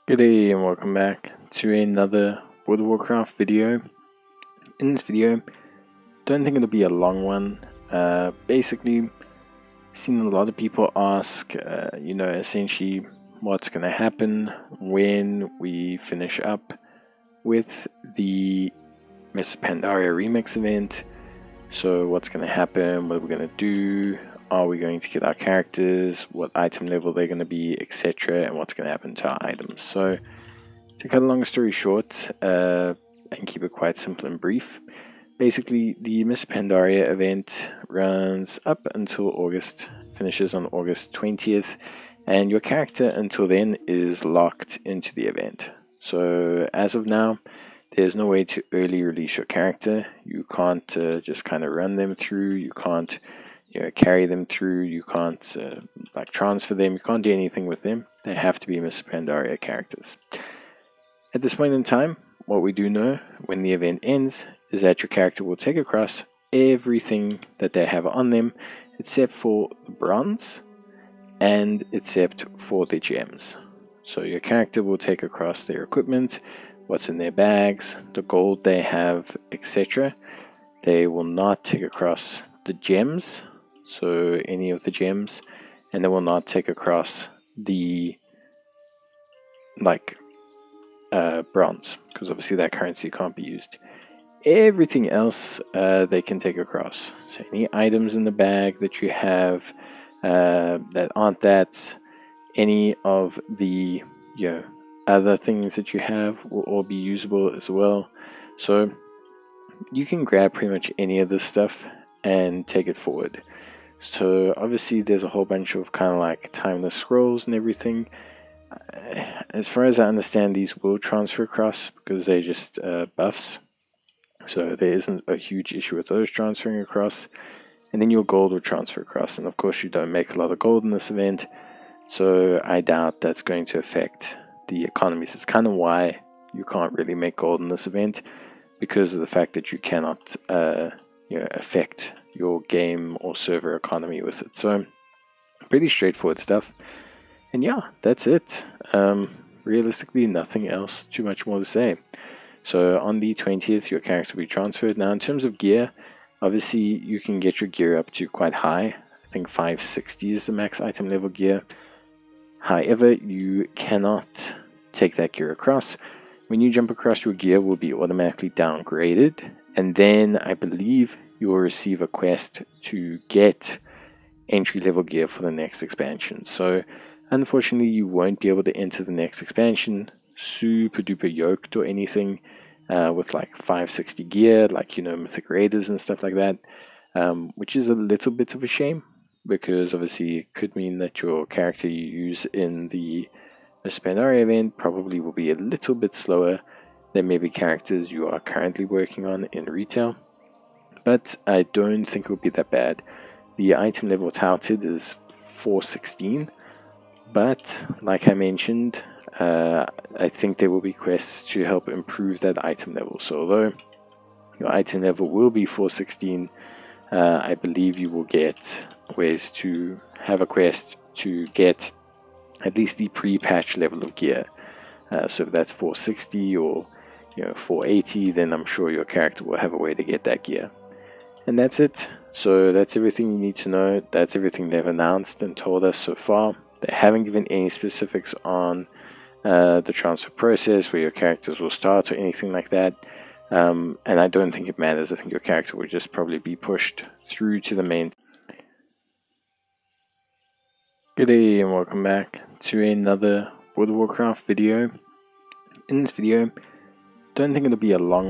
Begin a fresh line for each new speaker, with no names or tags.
Good day and welcome back to another World of Warcraft video. In this video, don't think it'll be a long one. Basically, seen a lot of people ask, essentially what's going to happen when we finish up with the Mists of Pandaria Remix event. So what's going to happen, what are we going to do, are we going to get our characters, what item level they're going to be, etc., and what's going to happen to our items. So to cut a long story short, and keep it quite simple and brief, basically the Mists of Pandaria event runs up until August, finishes on August 20th, and your character until then is locked into the event. So as of now, there's no way to early release your character. You can't just kind of run them through. You can't carry them through. You can't transfer them. You can't do anything with them. They have to be Mists of Pandaria characters. At this point in time, what we do know when the event ends is that your character will take across everything that they have on them except for the bronze and except for the gems. So your character will take across their equipment, what's in their bags, the gold they have, etc. They will not take across the gems, so any of the gems, and they will not take across the bronze, because obviously that currency can't be used. Everything else they can take across. So any items in the bag that you have that aren't that, any of the other things that you have will all be usable as well. So you can grab pretty much any of this stuff and take it forward. So obviously there's a whole bunch of kind of like timeless scrolls and everything. As far as I understand, these will transfer across because they're just buffs. So there isn't a huge issue with those transferring across. And then your gold will transfer across. And of course you don't make a lot of gold in this event, so I doubt that's going to affect the economies. It's kind of why you can't really make gold in this event, because of the fact that you cannot affect your game or server economy with it. So pretty straightforward stuff. And yeah, that's it. Realistically, nothing else too much more to say. So on the 20th, your character will be transferred. Now in terms of gear, obviously you can get your gear up to quite high. I think 560 is the max item level gear. However, you cannot take that gear across. When you jump across, your gear will be automatically downgraded, and then I believe you will receive a quest to get entry level gear for the next expansion. So unfortunately you won't be able to enter the next expansion super duper yoked or anything with like 560 gear, like Mythic Raiders and stuff like that, which is a little bit of a shame, because obviously it could mean that your character you use in the Mists of Pandaria event probably will be a little bit slower than maybe characters you are currently working on in retail. But I don't think it will be that bad. The item level touted is 416, but like I mentioned, I think there will be quests to help improve that item level. So although your item level will be 416, I believe you will get ways to have a quest to get at least the pre-patch level of gear. So if that's 460 or 480, then I'm sure your character will have a way to get that gear. And that's it. So that's everything you need to know. That's everything they've announced and told us so far. They haven't given any specifics on the transfer process, where your characters will start or anything like that. And I don't think it matters. I think your character will just probably be pushed through to the main. Good day and welcome back to another World of Warcraft video. In this video, don't think it'll be a long